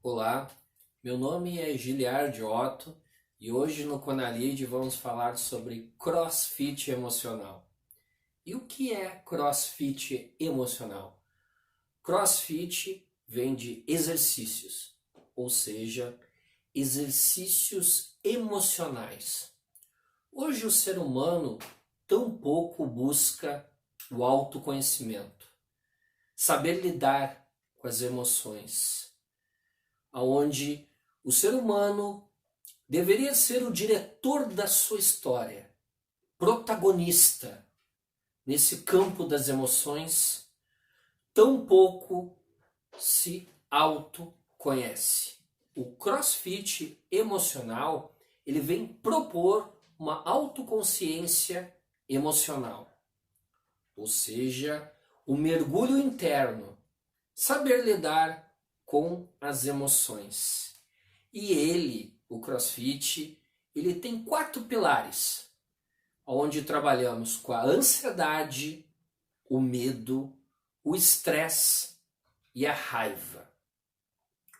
Olá, meu nome é Giliard Otto e hoje no Conalide vamos falar sobre CrossFit emocional. E o que é CrossFit emocional? CrossFit vem de exercícios, ou seja, exercícios emocionais. Hoje o ser humano tão pouco busca o autoconhecimento, saber lidar com as emoções, aonde o ser humano deveria ser o diretor da sua história, protagonista nesse campo das emoções, tão pouco se autoconhece. O CrossFit emocional, ele vem propor uma autoconsciência emocional, ou seja, o mergulho interno, saber lidar com as emoções. E o CrossFit, ele tem 4 pilares, onde trabalhamos com a ansiedade, o medo, o estresse e a raiva.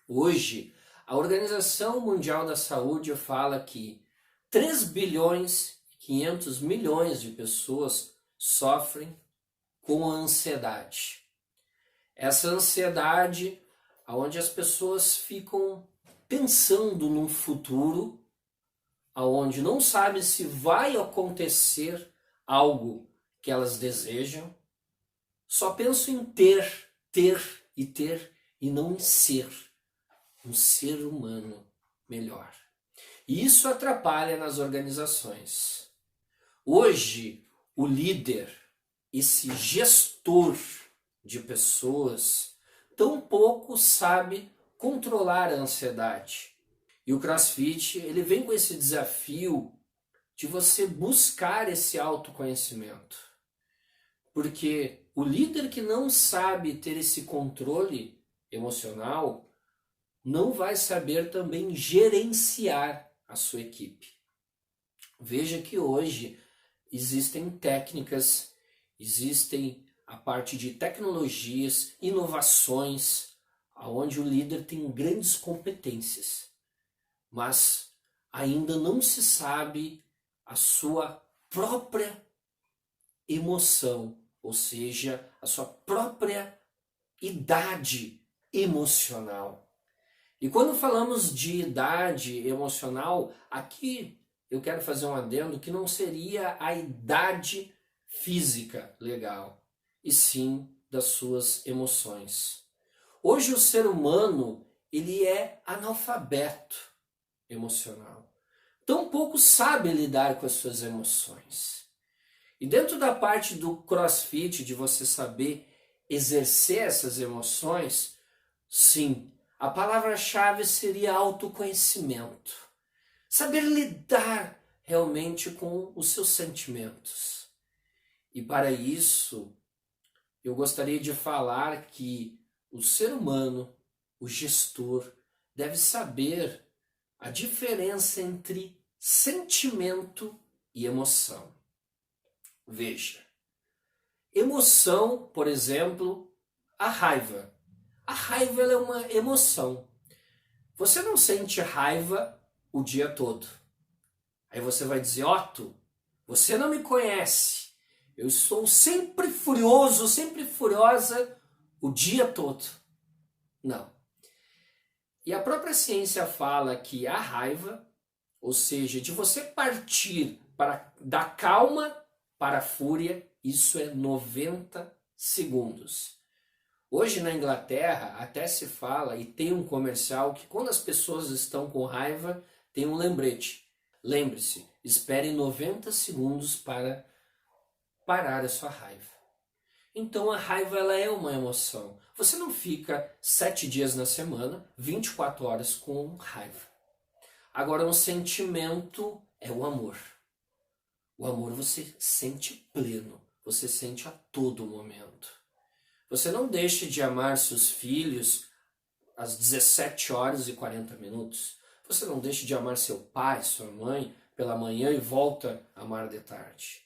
Hoje, a Organização Mundial da Saúde fala que 3 bilhões e 500 milhões de pessoas sofrem com a ansiedade. Essa ansiedade, onde as pessoas ficam pensando num futuro onde não sabem se vai acontecer algo que elas desejam, só pensam em ter e não em ser um ser humano melhor. E isso atrapalha nas organizações. Hoje, o líder, esse gestor de pessoas, tão pouco sabe controlar a ansiedade. E o CrossFit, ele vem com esse desafio de você buscar esse autoconhecimento. Porque o líder que não sabe ter esse controle emocional não vai saber também gerenciar a sua equipe. Veja que hoje existem técnicas, existem a parte de tecnologias, inovações, onde o líder tem grandes competências, mas ainda não se sabe a sua própria emoção, ou seja, a sua própria idade emocional. E quando falamos de idade emocional, aqui eu quero fazer um adendo que não seria a idade física legal, e sim das suas emoções. Hoje o ser humano, ele é analfabeto emocional. Tão pouco sabe lidar com as suas emoções. E dentro da parte do CrossFit, de você saber exercer essas emoções, sim, a palavra-chave seria autoconhecimento. Saber lidar realmente com os seus sentimentos. E para isso, eu gostaria de falar que o ser humano, o gestor, deve saber a diferença entre sentimento e emoção. Veja, emoção, por exemplo, a raiva. A raiva é uma emoção. Você não sente raiva o dia todo. Aí você vai dizer, Otto, você não me conhece. Eu sou sempre furioso, sempre furiosa o dia todo. Não. E a própria ciência fala que a raiva, ou seja, de você partir da calma para a fúria, isso é 90 segundos. Hoje na Inglaterra até se fala e tem um comercial que quando as pessoas estão com raiva, tem um lembrete. Lembre-se, espere 90 segundos para parar a sua raiva. Então a raiva ela é uma emoção. Você não fica 7 dias na semana, 24 horas com raiva. Agora um sentimento é o amor. O amor você sente pleno, você sente a todo momento. Você não deixa de amar seus filhos às 17 horas e 40 minutos. Você não deixa de amar seu pai, sua mãe pela manhã e volta a amar de tarde.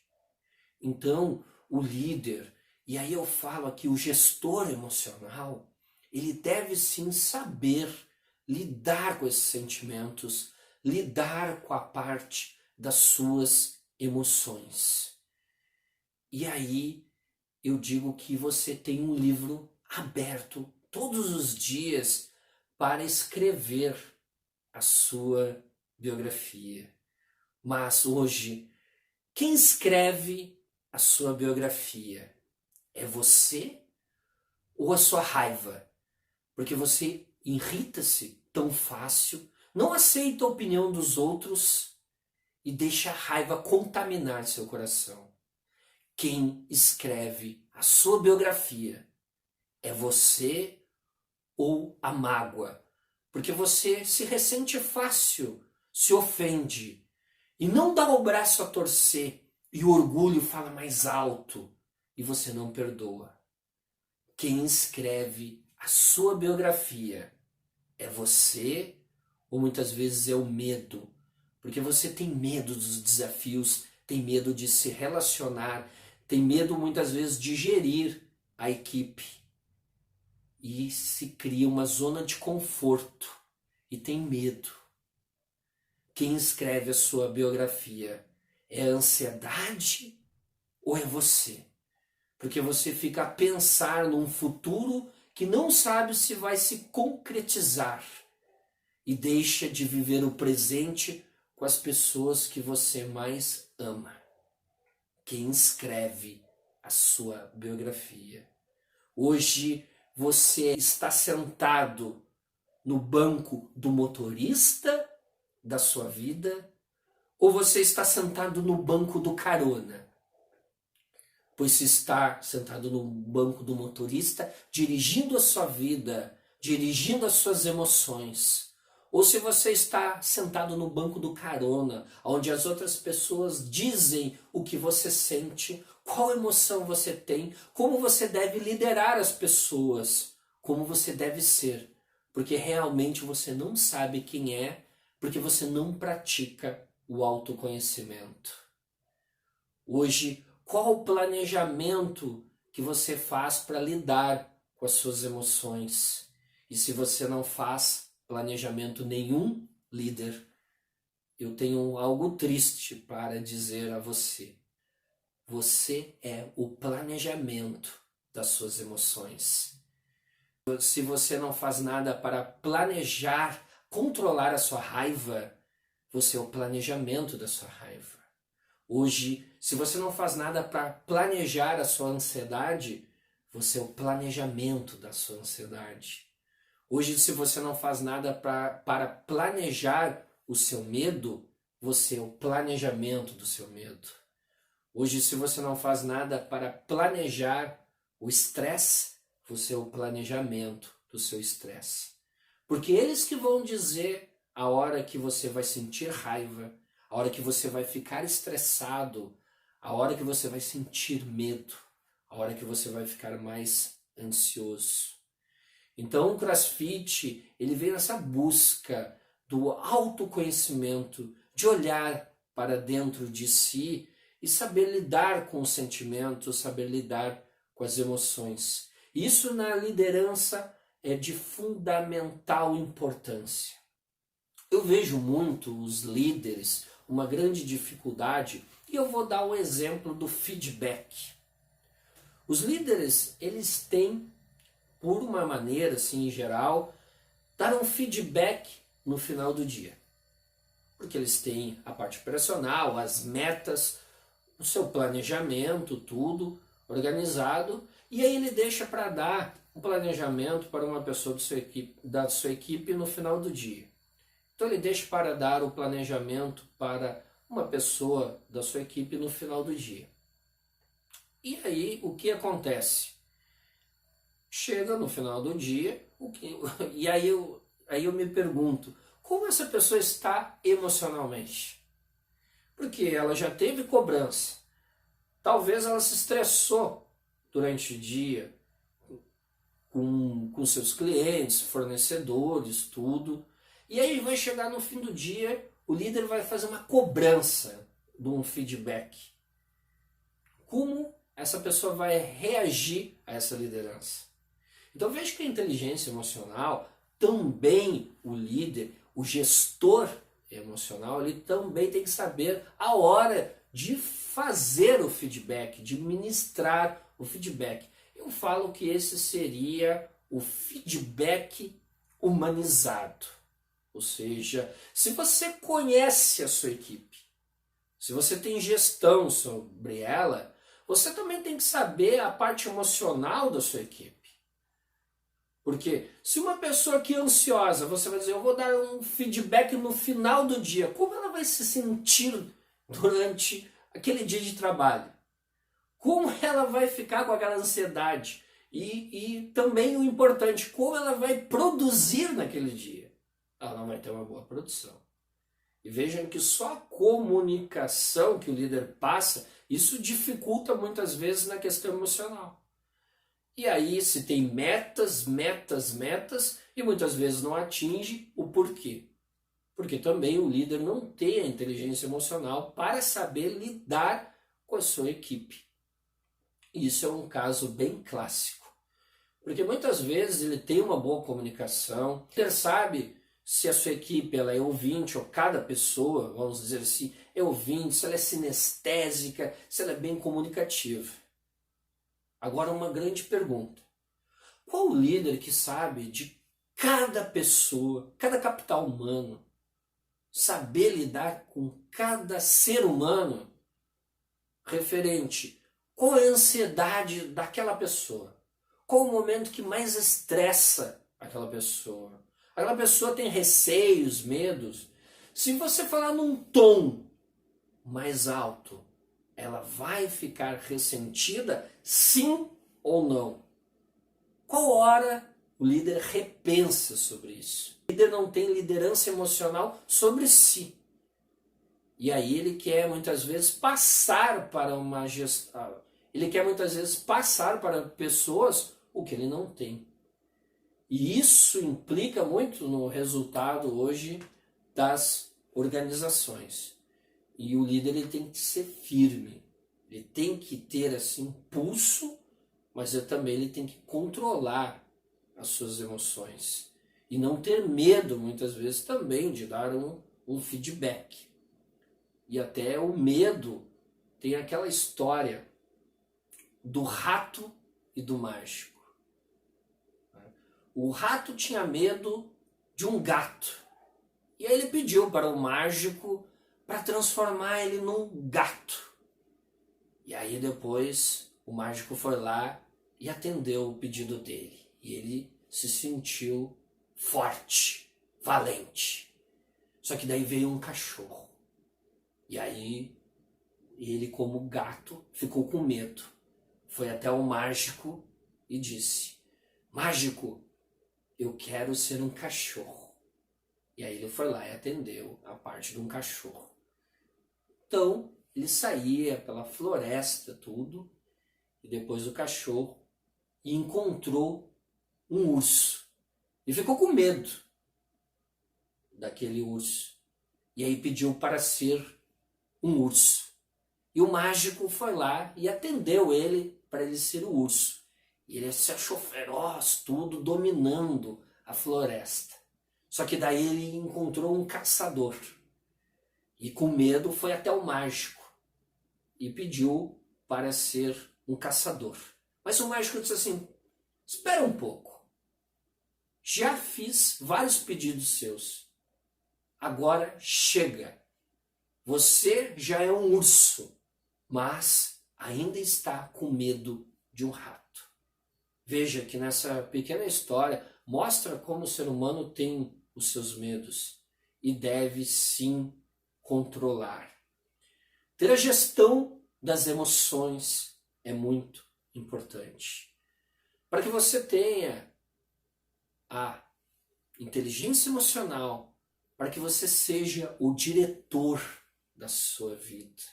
Então o líder, e aí eu falo aqui, o gestor emocional, ele deve sim saber lidar com esses sentimentos, lidar com a parte das suas emoções. E aí eu digo que você tem um livro aberto todos os dias para escrever a sua biografia. Mas hoje, quem escreve a sua biografia? É você ou a sua raiva? Porque você irrita-se tão fácil, não aceita a opinião dos outros e deixa a raiva contaminar seu coração. Quem escreve a sua biografia é você ou a mágoa? Porque você se ressente fácil, se ofende e não dá o braço a torcer e o orgulho fala mais alto e você não perdoa. Quem escreve a sua biografia é você ou muitas vezes é o medo? Porque você tem medo dos desafios, tem medo de se relacionar, tem medo muitas vezes de gerir a equipe. E se cria uma zona de conforto e tem medo. Quem escreve a sua biografia é a ansiedade ou é você? Porque você fica a pensar num futuro que não sabe se vai se concretizar e deixa de viver o presente com as pessoas que você mais ama. Quem escreve a sua biografia? Hoje você está sentado no banco do motorista da sua vida ou você está sentado no banco do carona? Pois se está sentado no banco do motorista, dirigindo a sua vida, dirigindo as suas emoções, ou se você está sentado no banco do carona, onde as outras pessoas dizem o que você sente, qual emoção você tem, como você deve liderar as pessoas, como você deve ser, porque realmente você não sabe quem é, porque você não pratica o autoconhecimento. Hoje, qual o planejamento que você faz para lidar com as suas emoções? E se você não faz planejamento nenhum, líder, eu tenho algo triste para dizer a você. Você é o planejamento das suas emoções. Se você não faz nada para planejar, controlar a sua raiva, você é o planejamento da sua raiva. Hoje, se você não faz nada para planejar a sua ansiedade, você é o planejamento da sua ansiedade. Hoje, se você não faz nada para planejar o seu medo, você é o planejamento do seu medo. Hoje, se você não faz nada para planejar o estresse, você é o planejamento do seu estresse. Porque eles que vão dizer a hora que você vai sentir raiva, a hora que você vai ficar estressado, a hora que você vai sentir medo, a hora que você vai ficar mais ansioso. Então o CrossFit, ele vem nessa busca do autoconhecimento, de olhar para dentro de si e saber lidar com os sentimentos, saber lidar com as emoções. Isso na liderança é de fundamental importância. Eu vejo muito os líderes, uma grande dificuldade, e eu vou dar o exemplo do feedback. Os líderes, eles têm, por uma maneira, assim, em geral, dar um feedback no final do dia. Porque eles têm a parte operacional, as metas, o seu planejamento, tudo organizado, e aí ele deixa para dar um planejamento para uma pessoa da sua equipe no final do dia. Então ele deixa para dar o planejamento para uma pessoa da sua equipe no final do dia. E aí o que acontece? Chega no final do dia, e aí eu me pergunto, como essa pessoa está emocionalmente? Porque ela já teve cobrança. Talvez ela se estressou durante o dia com seus clientes, fornecedores, tudo. E aí vai chegar no fim do dia, o líder vai fazer uma cobrança de um feedback. Como essa pessoa vai reagir a essa liderança? Então veja que a inteligência emocional também o líder, o gestor emocional, ele também tem que saber a hora de fazer o feedback, de ministrar o feedback. Eu falo que esse seria o feedback humanizado. Ou seja, se você conhece a sua equipe, se você tem gestão sobre ela, você também tem que saber a parte emocional da sua equipe. Porque se uma pessoa que é ansiosa, você vai dizer, eu vou dar um feedback no final do dia, como ela vai se sentir durante aquele dia de trabalho? Como ela vai ficar com aquela ansiedade? E também o importante, como ela vai produzir naquele dia? Ela não vai ter uma boa produção. E vejam que só a comunicação que o líder passa, isso dificulta muitas vezes na questão emocional. E aí se tem metas, e muitas vezes não atinge, o porquê? Porque também o líder não tem a inteligência emocional para saber lidar com a sua equipe. E isso é um caso bem clássico. Porque muitas vezes ele tem uma boa comunicação, ele sabe se a sua equipe ela é ouvinte, ou cada pessoa, vamos dizer assim, é ouvinte, se ela é sinestésica, se ela é bem comunicativa. Agora uma grande pergunta. Qual o líder que sabe de cada pessoa, cada capital humano, saber lidar com cada ser humano referente qual é a ansiedade daquela pessoa? Qual o momento que mais estressa aquela pessoa? Aquela pessoa tem receios, medos. Se você falar num tom mais alto, ela vai ficar ressentida, sim ou não? Qual hora o líder repensa sobre isso? O líder não tem liderança emocional sobre si. E aí ele quer muitas vezes passar para uma gestão. Ele quer muitas vezes passar para pessoas o que ele não tem. E isso implica muito no resultado hoje das organizações. E o líder ele tem que ser firme. Ele tem que ter assim pulso, mas também ele tem que controlar as suas emoções. E não ter medo, muitas vezes, também de dar um feedback. E até o medo tem aquela história do rato e do mágico. O rato tinha medo de um gato. E aí ele pediu para o mágico para transformar ele num gato. E aí depois o mágico foi lá e atendeu o pedido dele. E ele se sentiu forte, valente. Só que daí veio um cachorro. E aí ele, como gato, ficou com medo. Foi até o mágico e disse: mágico, eu quero ser um cachorro. E aí ele foi lá e atendeu a parte de um cachorro. Então ele saía pela floresta, tudo, e depois o cachorro, e encontrou um urso. E ficou com medo daquele urso. E aí pediu para ser um urso. E o mágico foi lá e atendeu ele para ele ser o urso. E ele se achou feroz, tudo, dominando a floresta. Só que daí ele encontrou um caçador. E com medo foi até o mágico. E pediu para ser um caçador. Mas o mágico disse assim: espera um pouco. Já fiz vários pedidos seus. Agora chega. Você já é um urso, mas ainda está com medo de um rato. Veja que nessa pequena história mostra como o ser humano tem os seus medos e deve sim controlar. Ter a gestão das emoções é muito importante. Para que você tenha a inteligência emocional, para que você seja o diretor da sua vida.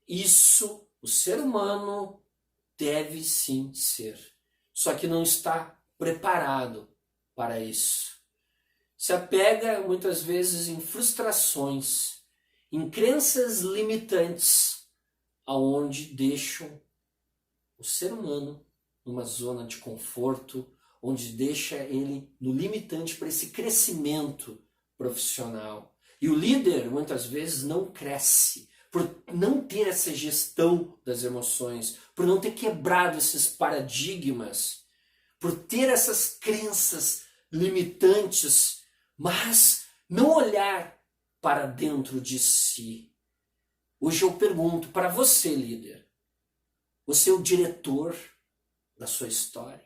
Isso o ser humano deve sim ser. Só que não está preparado para isso. Se apega muitas vezes em frustrações, em crenças limitantes, aonde deixam o ser humano numa zona de conforto, onde deixa ele no limitante para esse crescimento profissional. E o líder, muitas vezes, não cresce por não ter essa gestão das emoções, por não ter quebrado esses paradigmas, por ter essas crenças limitantes, mas não olhar para dentro de si. Hoje eu pergunto para você, líder, você é o diretor da sua história?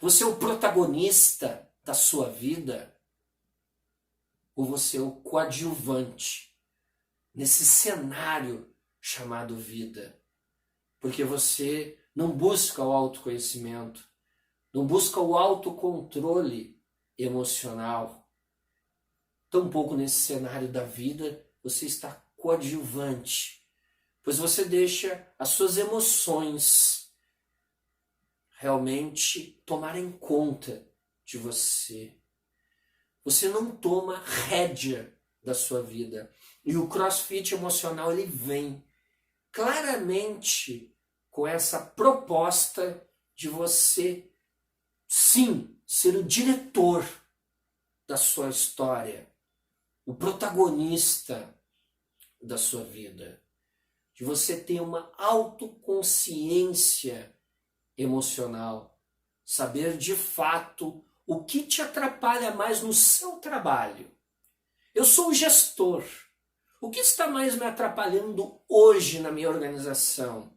Você é o protagonista da sua vida? Ou você é o coadjuvante nesse cenário chamado vida? Porque você não busca o autoconhecimento, não busca o autocontrole emocional. Tampouco nesse cenário da vida você está coadjuvante, pois você deixa as suas emoções realmente tomarem conta de você. Você não toma rédea da sua vida. E o CrossFit emocional ele vem claramente com essa proposta de você, sim, ser o diretor da sua história, o protagonista da sua vida, de você ter uma autoconsciência emocional, saber de fato o que te atrapalha mais no seu trabalho. Eu sou um gestor. O que está mais me atrapalhando hoje na minha organização?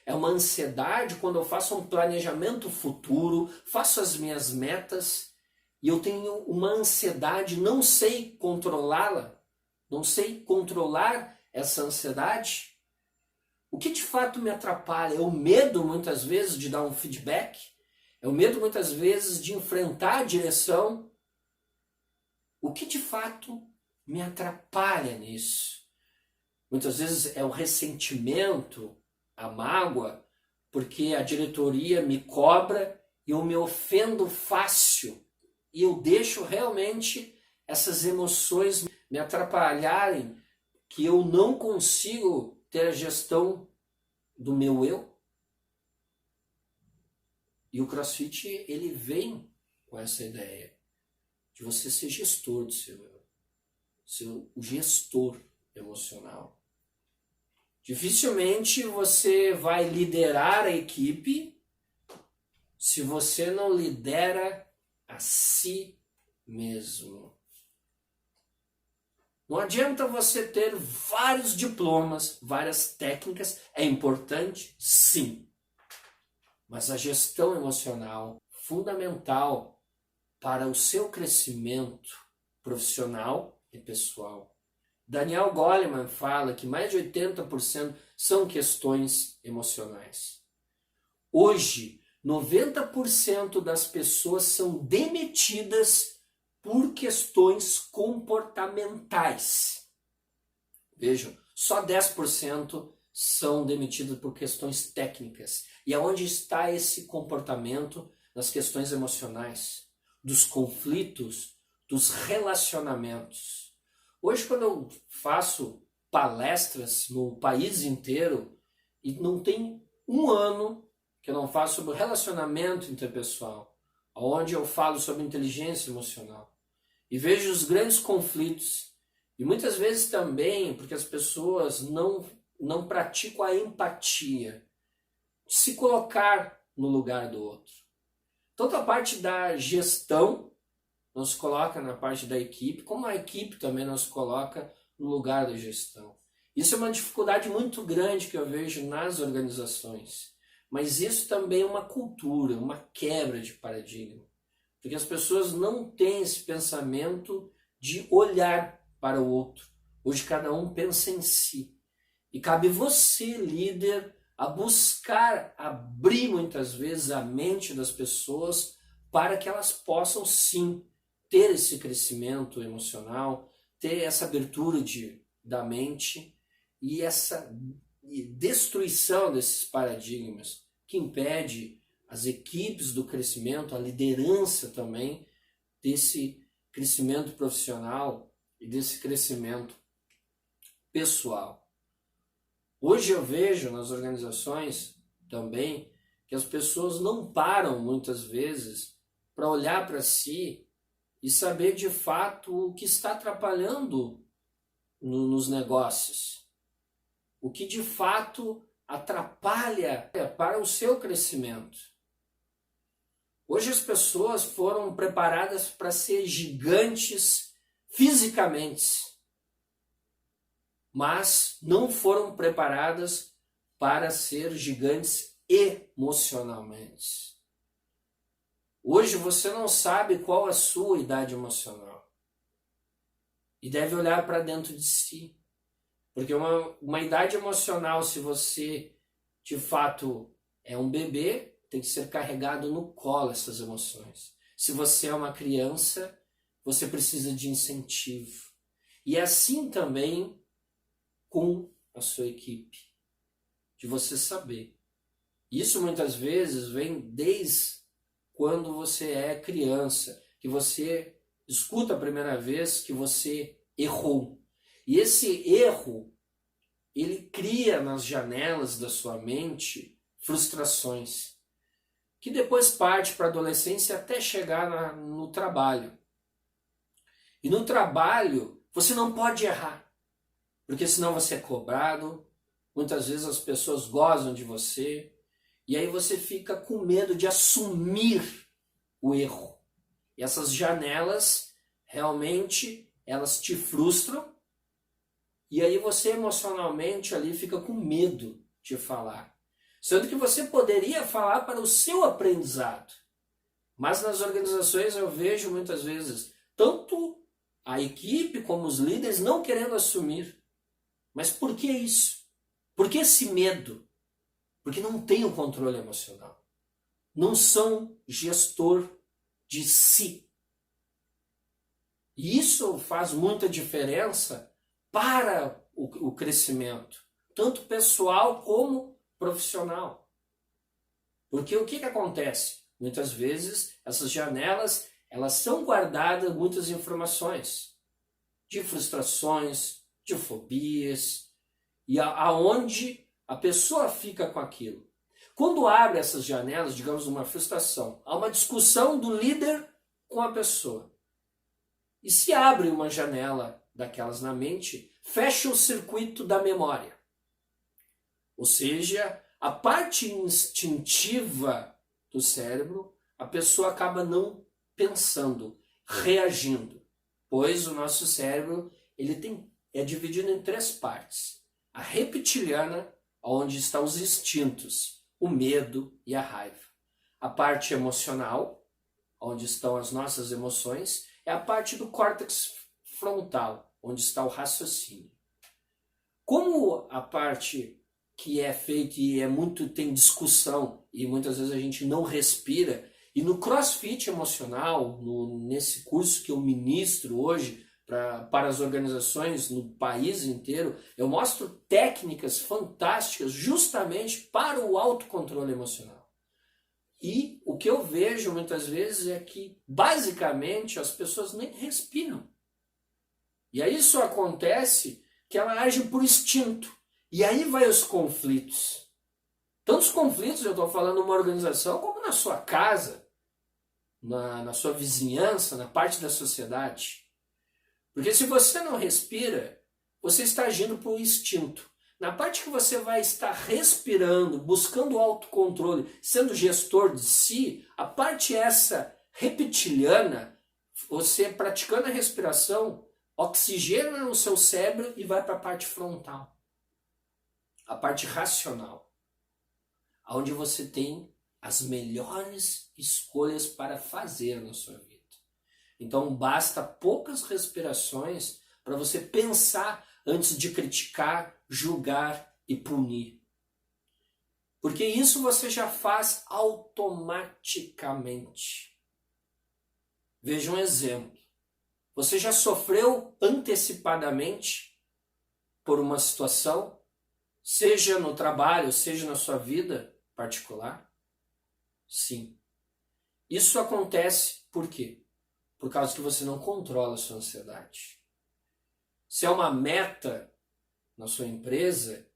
É uma ansiedade quando eu faço um planejamento futuro, faço as minhas metas e eu tenho uma ansiedade, não sei controlá-la, não sei controlar essa ansiedade? O que de fato me atrapalha? É o medo, muitas vezes, de dar um feedback? É o medo, muitas vezes, de enfrentar a direção? O que de fato me atrapalha nisso? Muitas vezes é o ressentimento, a mágoa, porque a diretoria me cobra e eu me ofendo fácil. E eu deixo realmente essas emoções me atrapalharem, que eu não consigo ter a gestão do meu eu. E o CrossFit, ele vem com essa ideia de você ser gestor do seu eu, ser o gestor emocional. Dificilmente você vai liderar a equipe se você não lidera a si mesmo. Não adianta você ter vários diplomas, várias técnicas, é importante, sim. Mas a gestão emocional, fundamental para o seu crescimento profissional e pessoal. Daniel Goleman fala que mais de 80% são questões emocionais. Hoje, 90% das pessoas são demitidas por questões comportamentais. Vejam, só 10% são demitidos por questões técnicas. E aonde está esse comportamento nas questões emocionais, dos conflitos, dos relacionamentos? Hoje, quando eu faço palestras no país inteiro, e não tem um ano que eu não faço sobre relacionamento interpessoal, onde eu falo sobre inteligência emocional, e vejo os grandes conflitos, e muitas vezes também porque as pessoas não praticam a empatia, se colocar no lugar do outro. Tanto a parte da gestão não se coloca na parte da equipe, como a equipe também não se coloca no lugar da gestão. Isso é uma dificuldade muito grande que eu vejo nas organizações. Mas isso também é uma cultura, uma quebra de paradigma. Porque as pessoas não têm esse pensamento de olhar para o outro. Hoje cada um pensa em si. E cabe você, líder, a buscar abrir muitas vezes a mente das pessoas para que elas possam sim ter esse crescimento emocional, ter essa abertura da mente e essa destruição desses paradigmas que impede as equipes do crescimento, a liderança também desse crescimento profissional e desse crescimento pessoal. Hoje eu vejo nas organizações também que as pessoas não param muitas vezes para olhar para si e saber de fato o que está atrapalhando nos negócios, o que de fato atrapalha para o seu crescimento. Hoje as pessoas foram preparadas para ser gigantes fisicamente, mas não foram preparadas para ser gigantes emocionalmente. Hoje você não sabe qual a sua idade emocional e deve olhar para dentro de si. Porque uma idade emocional, se você de fato é um bebê, tem que ser carregado no colo essas emoções. Se você é uma criança, você precisa de incentivo. E assim também com a sua equipe, de você saber. Isso muitas vezes vem desde quando você é criança, que você escuta a primeira vez que você errou. E esse erro, ele cria nas janelas da sua mente frustrações, que depois parte para a adolescência até chegar no trabalho. E no trabalho, você não pode errar, porque senão você é cobrado, muitas vezes as pessoas gozam de você, e aí você fica com medo de assumir o erro. E essas janelas, realmente, elas te frustram, e aí você emocionalmente ali fica com medo de falar. Sendo que você poderia falar para o seu aprendizado. Mas nas organizações eu vejo muitas vezes, tanto a equipe como os líderes não querendo assumir. Mas por que isso? Por que esse medo? Porque não tem o controle emocional. Não são gestor de si. E isso faz muita diferença para o crescimento, tanto pessoal como profissional. Porque o que acontece? Muitas vezes essas janelas, elas são guardadas muitas informações de frustrações, de fobias, e aonde a pessoa fica com aquilo. Quando abre essas janelas, digamos uma frustração, há uma discussão do líder com a pessoa. E se abre uma janela daquelas na mente, fecha o circuito da memória. Ou seja, a parte instintiva do cérebro, a pessoa acaba não pensando, reagindo. Pois o nosso cérebro é dividido em 3 partes. A reptiliana, onde estão os instintos, o medo e a raiva. A parte emocional, onde estão as nossas emoções, é a parte do córtex frontal, onde está o raciocínio. Como a parte que é feita e tem discussão e muitas vezes a gente não respira, e no CrossFit emocional, nesse curso que eu ministro hoje para as organizações no país inteiro, eu mostro técnicas fantásticas justamente para o autocontrole emocional. E o que eu vejo muitas vezes é que, basicamente, as pessoas nem respiram. E aí isso acontece que ela age por instinto. E aí vai os conflitos. Tantos conflitos, eu estou falando numa organização, como na sua casa, na sua vizinhança, na parte da sociedade. Porque se você não respira, você está agindo por instinto. Na parte que você vai estar respirando, buscando o autocontrole, sendo gestor de si, a parte essa reptiliana, você praticando a respiração, oxigena o seu cérebro e vai para a parte frontal. A parte racional. Onde você tem as melhores escolhas para fazer na sua vida. Então basta poucas respirações para você pensar antes de criticar, julgar e punir. Porque isso você já faz automaticamente. Veja um exemplo. Você já sofreu antecipadamente por uma situação, seja no trabalho, seja na sua vida particular? Sim. Isso acontece por quê? Por causa que você não controla a sua ansiedade. Se é uma meta na sua empresa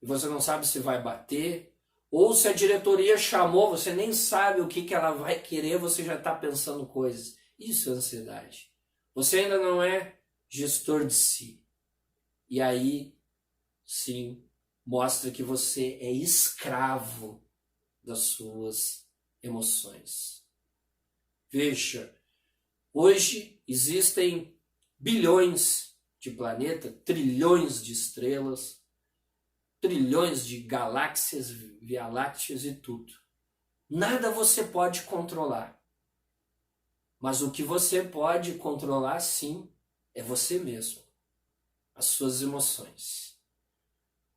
e você não sabe se vai bater, Ou se a diretoria chamou, você nem sabe o que ela vai querer, você já está pensando coisas. Isso é ansiedade. Você ainda não é gestor de si. E aí, sim, mostra que você é escravo das suas emoções. Veja, hoje existem bilhões de planetas, trilhões de estrelas, trilhões de galáxias, Via Lácteas e tudo. Nada você pode controlar. Mas o que você pode controlar, sim, é você mesmo, as suas emoções.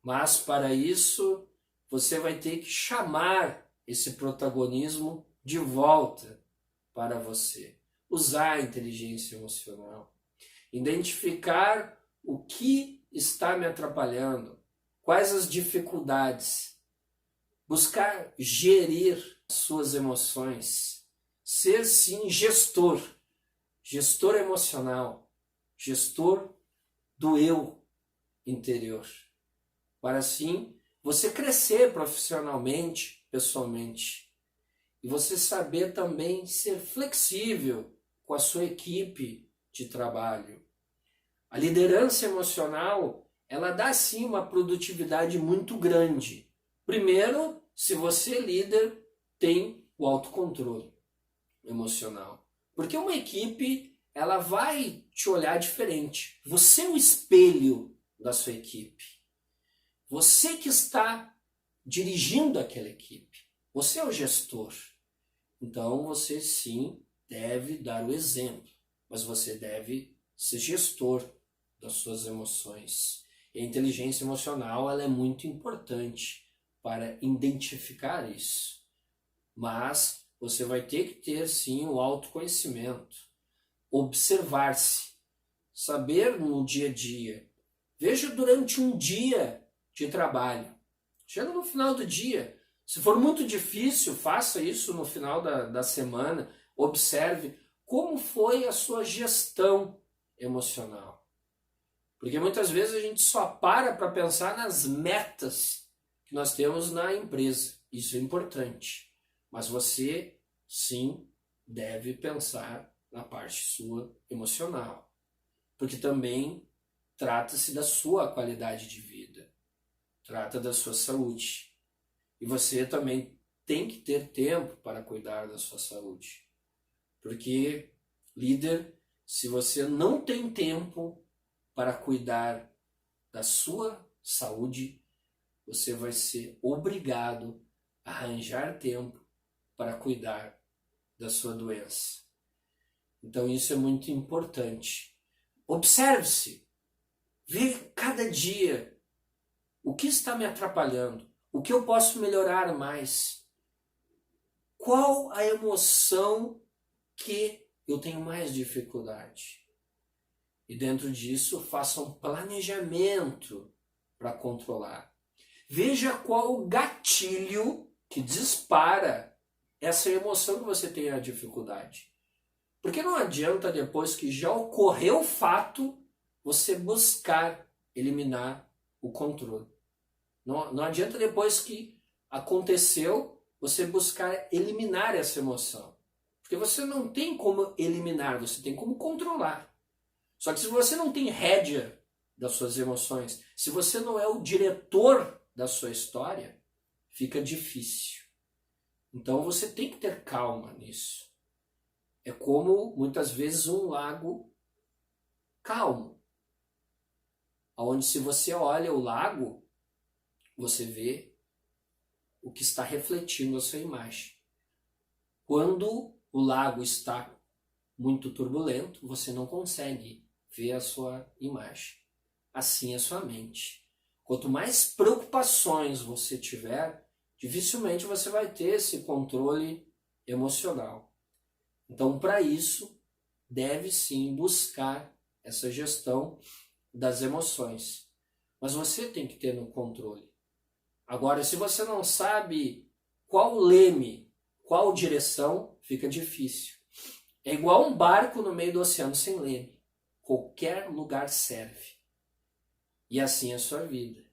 Mas para isso, você vai ter que chamar esse protagonismo de volta para você. Usar a inteligência emocional. Identificar o que está me atrapalhando. Quais as dificuldades? Buscar gerir suas emoções. Ser, sim, gestor. Gestor emocional. Gestor do eu interior. Para assim você crescer profissionalmente, pessoalmente. E você saber também ser flexível com a sua equipe de trabalho. A liderança emocional, ela dá sim uma produtividade muito grande. Primeiro, se você líder tem o autocontrole emocional. Porque uma equipe, ela vai te olhar diferente. Você é o espelho da sua equipe. Você que está dirigindo aquela equipe. Você é o gestor. Então você sim deve dar o exemplo, mas você deve ser gestor das suas emoções. E a inteligência emocional, ela é muito importante para identificar isso. Mas você vai ter que ter sim o autoconhecimento, observar-se, saber no dia a dia. Veja durante um dia de trabalho. Chega no final do dia. Se for muito difícil, faça isso no final da semana. Observe como foi a sua gestão emocional. Porque muitas vezes a gente só para pensar nas metas que nós temos na empresa. Isso é importante. Mas você, sim, deve pensar na parte sua emocional. Porque também trata-se da sua qualidade de vida. Trata da sua saúde. E você também tem que ter tempo para cuidar da sua saúde. Porque, líder, se você não tem tempo para cuidar da sua saúde, você vai ser obrigado a arranjar tempo para cuidar da sua doença. Então isso é muito importante. Observe-se. Vê cada dia o que está me atrapalhando, o que eu posso melhorar mais. Qual a emoção que eu tenho mais dificuldade? E dentro disso, faça um planejamento para controlar. Veja qual o gatilho que dispara essa emoção que você tem a dificuldade. Porque não adianta depois que já ocorreu o fato, você buscar eliminar o controle. Não adianta depois que aconteceu, você buscar eliminar essa emoção. Porque você não tem como eliminar, você tem como controlar. Só que se você não tem rédea das suas emoções, se você não é o diretor da sua história, fica difícil. Então você tem que ter calma nisso. É como, muitas vezes, um lago calmo. Onde se você olha o lago, você vê o que está refletindo a sua imagem. Quando o lago está muito turbulento, você não consegue ver a sua imagem. Assim é a sua mente. Quanto mais preocupações você tiver, dificilmente você vai ter esse controle emocional. Então, para isso, deve sim buscar essa gestão das emoções. Mas você tem que ter no controle. Agora, se você não sabe qual leme, qual direção, fica difícil. É igual um barco no meio do oceano sem leme. Qualquer lugar serve. E assim é a sua vida.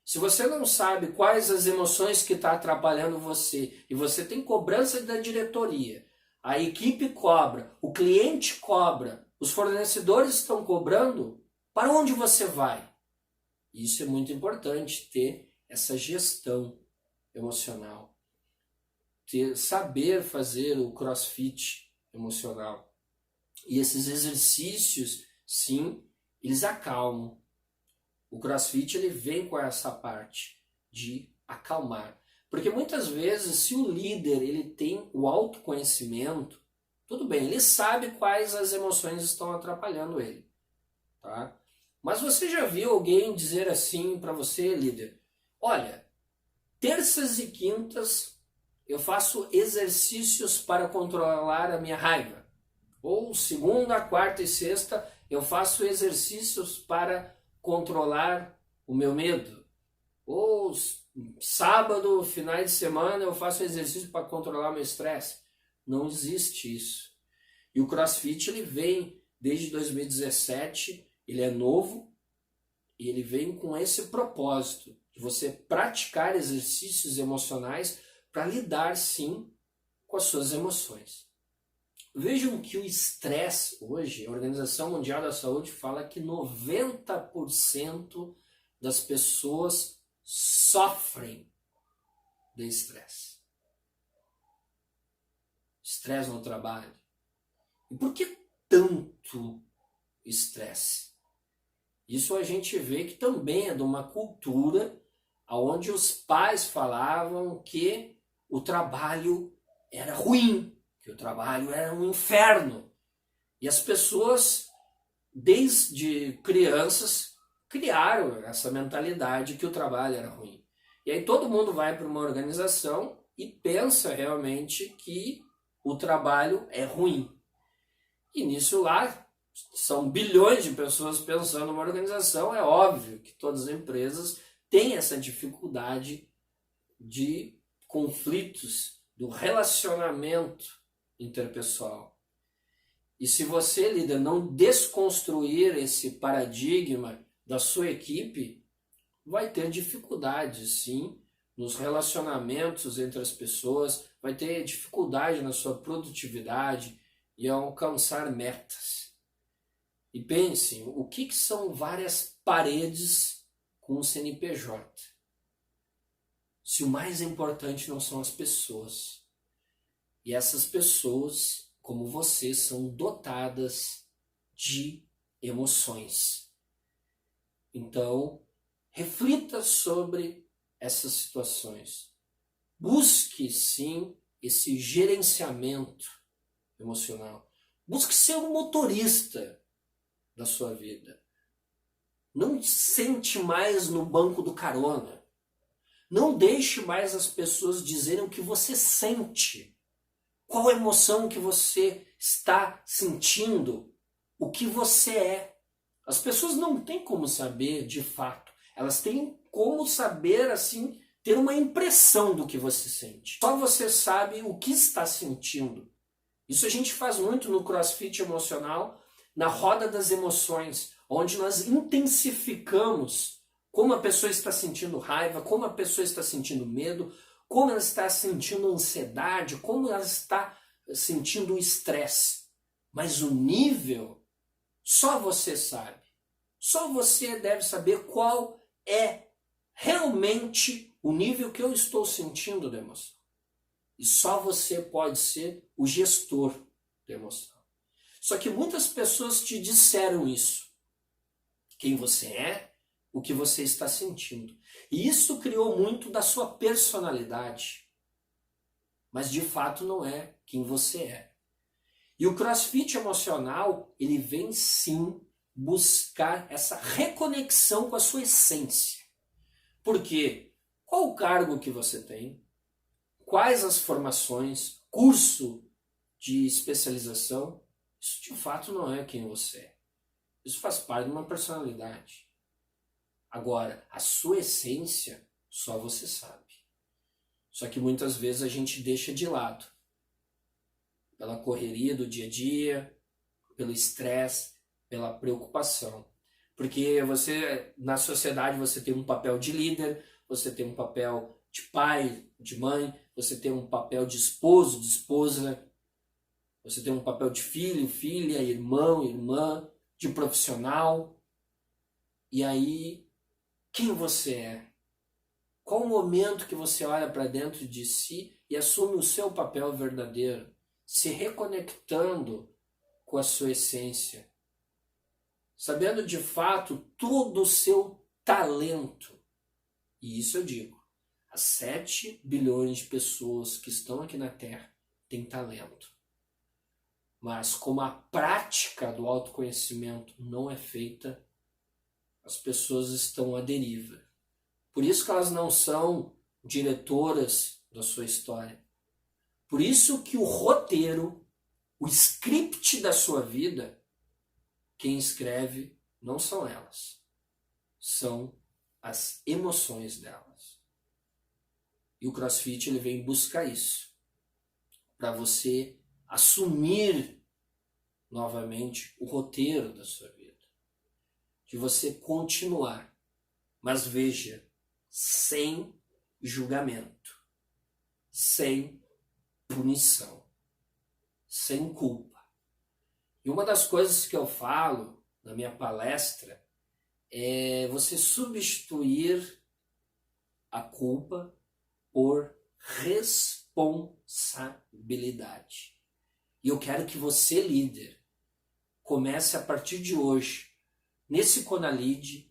Se você não sabe quais as emoções que estão atrapalhando você, e você tem cobrança da diretoria, a equipe cobra, o cliente cobra, os fornecedores estão cobrando, para onde você vai? Isso é muito importante, ter essa gestão emocional. Saber fazer o CrossFit emocional. E esses exercícios, sim, eles acalmam. O CrossFit ele vem com essa parte de acalmar. Porque muitas vezes, se o líder ele tem o autoconhecimento, tudo bem, ele sabe quais as emoções estão atrapalhando ele. Tá? Mas você já viu alguém dizer assim para você, líder? Olha, terças e quintas eu faço exercícios para controlar a minha raiva. Ou segunda, quarta e sexta eu faço exercícios para controlar o meu medo. Ou sábado, finais de semana eu faço exercício para controlar o meu estresse. Não existe isso. E o CrossFit ele vem desde 2017, ele é novo e ele vem com esse propósito de você praticar exercícios emocionais para lidar sim com as suas emoções. Vejam que o estresse hoje, a Organização Mundial da Saúde fala que 90% das pessoas sofrem de estresse. Estresse no trabalho. E por que tanto estresse? Isso a gente vê que também é de uma cultura onde os pais falavam que o trabalho era ruim, que o trabalho era um inferno. E as pessoas, desde crianças, criaram essa mentalidade que o trabalho era ruim. E aí todo mundo vai para uma organização e pensa realmente que o trabalho é ruim. E nisso lá, são bilhões de pessoas pensando numa organização, é óbvio que todas as empresas têm essa dificuldade de conflitos, do relacionamento interpessoal. E se você, líder, não desconstruir esse paradigma da sua equipe, vai ter dificuldade, sim, nos relacionamentos entre as pessoas, vai ter dificuldade na sua produtividade e alcançar metas. E pensem, o que são várias paredes com o CNPJ? Se o mais importante não são as pessoas. E essas pessoas, como você, são dotadas de emoções. Então, reflita sobre essas situações. Busque, sim, esse gerenciamento emocional. Busque ser um motorista da sua vida. Não sente mais no banco do carona. Não deixe mais as pessoas dizerem o que você sente. Qual a emoção que você está sentindo? O que você é? As pessoas não têm como saber de fato. Elas têm como saber, assim, ter uma impressão do que você sente. Só você sabe o que está sentindo. Isso a gente faz muito no CrossFit emocional, na roda das emoções, onde nós intensificamos como a pessoa está sentindo raiva, como a pessoa está sentindo medo, como ela está sentindo ansiedade, como ela está sentindo estresse. Mas o nível, só você sabe. Só você deve saber qual é realmente o nível que eu estou sentindo da emoção. E só você pode ser o gestor da emoção. Só que muitas pessoas te disseram isso. Quem você é, o que você está sentindo. E isso criou muito da sua personalidade. Mas de fato não é quem você é. E o CrossFit emocional, ele vem sim buscar essa reconexão com a sua essência. Por quê? Qual o cargo que você tem? Quais as formações? Curso de especialização? Isso de fato não é quem você é. Isso faz parte de uma personalidade. Agora, a sua essência, só você sabe. Só que muitas vezes a gente deixa de lado. Pela correria do dia a dia, pelo estresse, pela preocupação. Porque você, na sociedade, você tem um papel de líder, você tem um papel de pai, de mãe, você tem um papel de esposo, de esposa, você tem um papel de filho, filha, irmão, irmã, de profissional. E aí, quem você é? Qual o momento que você olha para dentro de si e assume o seu papel verdadeiro, se reconectando com a sua essência, sabendo de fato todo o seu talento. E isso eu digo, as 7 bilhões de pessoas que estão aqui na Terra têm talento. Mas como a prática do autoconhecimento não é feita, as pessoas estão à deriva. Por isso que elas não são diretoras da sua história. Por isso que o roteiro, o script da sua vida, quem escreve não são elas, são as emoções delas. E o CrossFit ele vem buscar isso, para você assumir novamente o roteiro da sua vida, de você continuar, mas veja, sem julgamento, sem punição, sem culpa. E uma das coisas que eu falo na minha palestra é você substituir a culpa por responsabilidade. E eu quero que você, líder, comece a partir de hoje, nesse Conalide,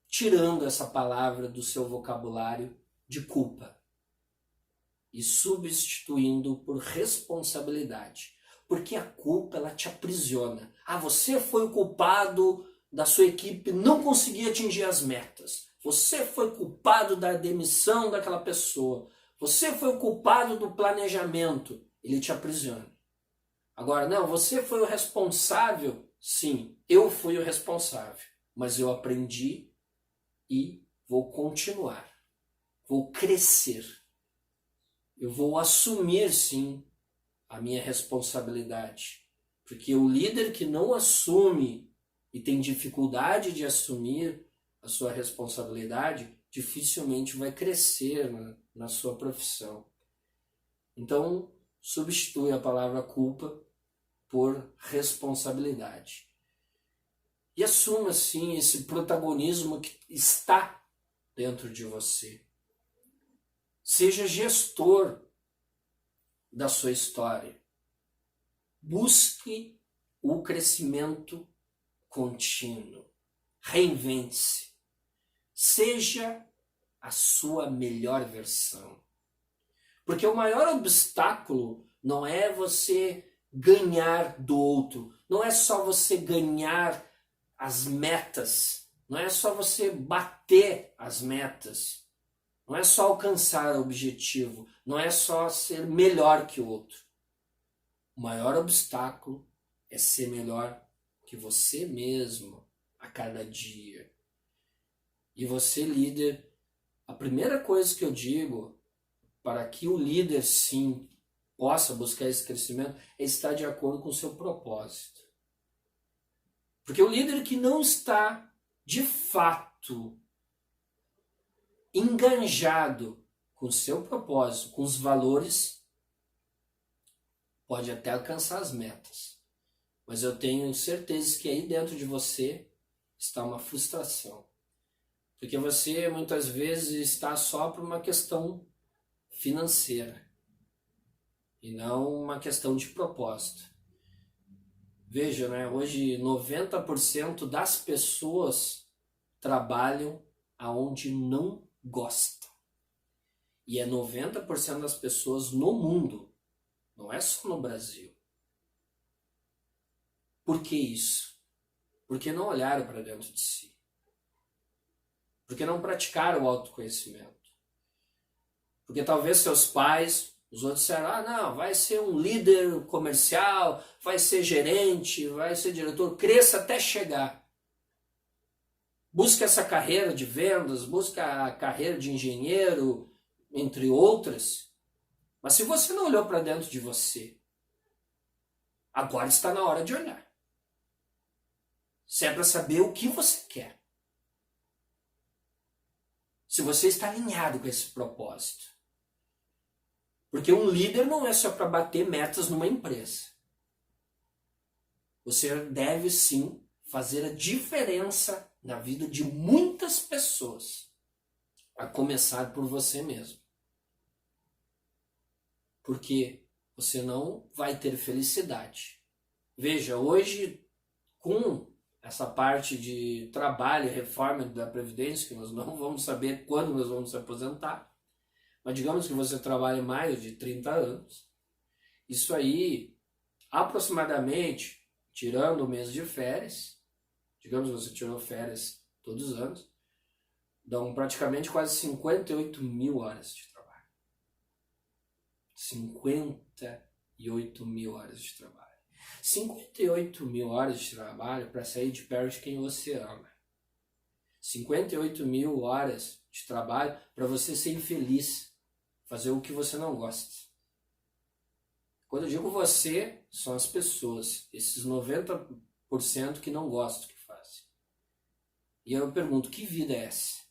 tirando essa palavra do seu vocabulário de culpa e substituindo por responsabilidade. Porque a culpa, ela te aprisiona. Ah, você foi o culpado da sua equipe não conseguir atingir as metas. Você foi culpado da demissão daquela pessoa. Você foi o culpado do planejamento. Ele te aprisiona. Agora, não, você foi o responsável. Sim, eu fui o responsável. Mas eu aprendi e vou continuar. Vou crescer. Eu vou assumir, sim, a minha responsabilidade. Porque o líder que não assume e tem dificuldade de assumir a sua responsabilidade, dificilmente vai crescer na sua profissão. Então, substitui a palavra culpa por responsabilidade. E assuma, sim, esse protagonismo que está dentro de você. Seja gestor da sua história. Busque o crescimento contínuo. Reinvente-se. Seja a sua melhor versão. Porque o maior obstáculo não é você ganhar do outro. Não é só você ganhar as metas. Não é só você bater as metas. Não é só alcançar o objetivo, não é só ser melhor que o outro. O maior obstáculo é ser melhor que você mesmo a cada dia. E você, líder, a primeira coisa que eu digo para que o líder, sim, possa buscar esse crescimento é estar de acordo com o seu propósito. Porque o líder que não está, de fato, enganjado com o seu propósito, com os valores, pode até alcançar as metas. Mas eu tenho certeza que aí dentro de você está uma frustração. Porque você muitas vezes está só por uma questão financeira e não uma questão de propósito. Veja, né? Hoje 90% das pessoas trabalham aonde não gostam. E é 90% das pessoas no mundo, não é só no Brasil. Por que isso? Porque não olharam para dentro de si. Porque não praticaram o autoconhecimento. Porque talvez seus pais, os outros disseram, ah não, vai ser um líder comercial, vai ser gerente, vai ser diretor, cresça até chegar. Busca essa carreira de vendas, busca a carreira de engenheiro, entre outras. Mas se você não olhou para dentro de você, agora está na hora de olhar. Se é para saber o que você quer. Se você está alinhado com esse propósito. Porque um líder não é só para bater metas numa empresa. Você deve sim fazer a diferença na vida de muitas pessoas. A começar por você mesmo. Porque você não vai ter felicidade. Veja, hoje, com essa parte de trabalho, reforma da Previdência, que nós não vamos saber quando nós vamos se aposentar, mas digamos que você trabalhe mais de 30 anos, isso aí, aproximadamente, tirando o mês de férias, digamos que você tirou férias todos os anos, dão praticamente quase 58 mil horas de trabalho. 58 mil horas de trabalho. 58 mil horas de trabalho para sair de perto de quem você ama. 58 mil horas de trabalho para você ser infeliz, fazer o que você não gosta. Quando eu digo você, são as pessoas, esses 90% que não gostam do que fazem. E eu pergunto, que vida é essa?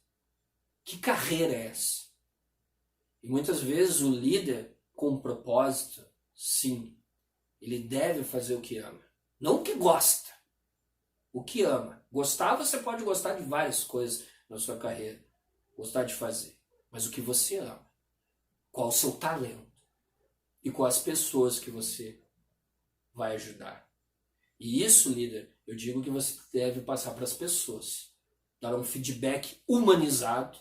Que carreira é essa? E muitas vezes o líder com propósito, sim, ele deve fazer o que ama. Não o que gosta, o que ama. Gostar, você pode gostar de várias coisas na sua carreira, gostar de fazer. Mas o que você ama, qual o seu talento e quais as pessoas que você vai ajudar. E isso, líder, eu digo que você deve passar para as pessoas. Dar um feedback humanizado,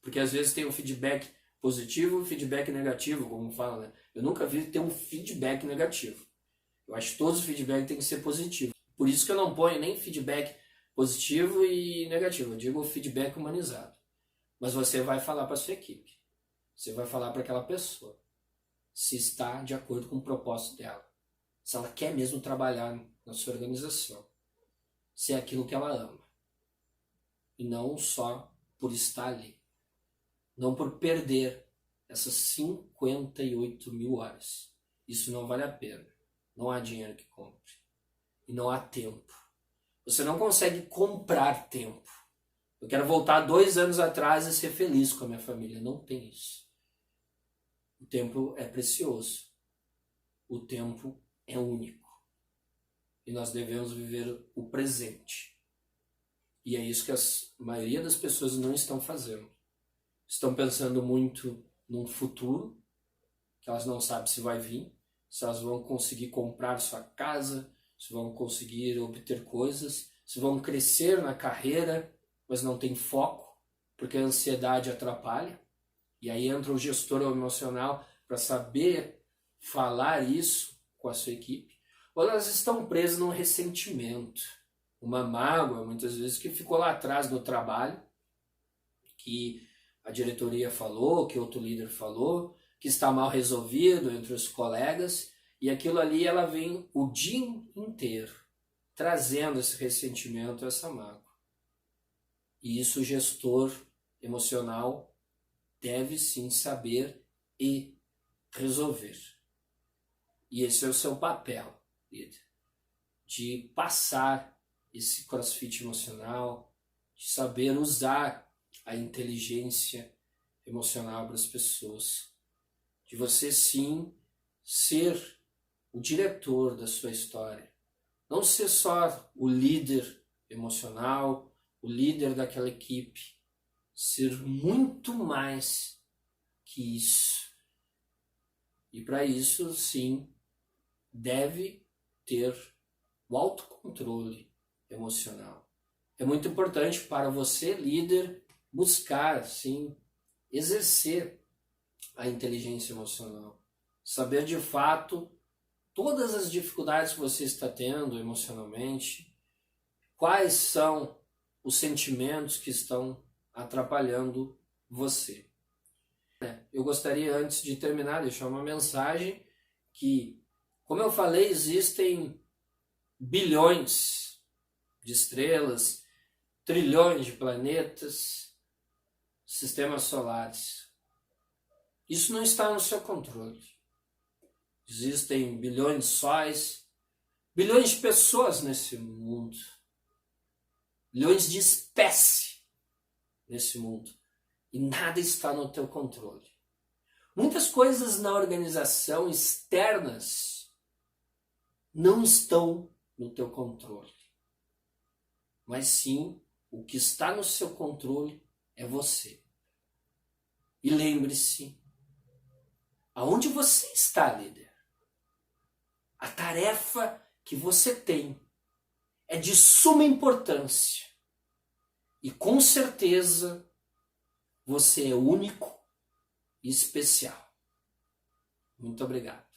porque às vezes tem um feedback positivo e um feedback negativo, como fala, né? Eu nunca vi ter um feedback negativo. Eu acho que todos os feedbacks têm que ser positivos. Por isso que eu não ponho nem feedback positivo e negativo. Eu digo feedback humanizado. Mas você vai falar para a sua equipe. Você vai falar para aquela pessoa se está de acordo com o propósito dela. Se ela quer mesmo trabalhar na sua organização. Se é aquilo que ela ama. E não só por estar ali. Não por perder essas 58 mil horas. Isso não vale a pena. Não há dinheiro que compre. E não há tempo. Você não consegue comprar tempo. Eu quero voltar 2 anos atrás e ser feliz com a minha família. Não tem isso. O tempo é precioso. O tempo é único. E nós devemos viver o presente. E é isso que a maioria das pessoas não estão fazendo. Estão pensando muito num futuro, que elas não sabem se vai vir, se elas vão conseguir comprar sua casa, se vão conseguir obter coisas, se vão crescer na carreira, mas não tem foco, porque a ansiedade atrapalha. E aí entra o gestor emocional para saber falar isso com a sua equipe. Ou elas estão presas num ressentimento, uma mágoa, muitas vezes, que ficou lá atrás no trabalho, que a diretoria falou, que outro líder falou, que está mal resolvido entre os colegas, e aquilo ali ela vem o dia inteiro trazendo esse ressentimento, essa mágoa. E isso o gestor emocional deve sim saber e resolver. E esse é o seu papel, líder, de passar esse crossfit emocional, de saber usar a inteligência emocional para as pessoas, de você sim ser o diretor da sua história, não ser só o líder emocional, o líder daquela equipe, ser muito mais que isso. E para isso, sim, deve ter o autocontrole emocional. É muito importante para você, líder, buscar, sim, exercer a inteligência emocional. Saber de fato todas as dificuldades que você está tendo emocionalmente, quais são os sentimentos que estão atrapalhando você. Eu gostaria, antes de terminar, deixar uma mensagem que, como eu falei, existem bilhões de estrelas, trilhões de planetas, sistemas solares. Isso não está no seu controle. Existem bilhões de sóis, bilhões de pessoas nesse mundo. milhões de espécies nesse mundo. E nada está no teu controle. Muitas coisas na organização externas não estão no teu controle. Mas sim, o que está no seu controle é você. E lembre-se, aonde você está, líder, a tarefa que você tem é de suma importância. E com certeza você é único e especial. Muito obrigado.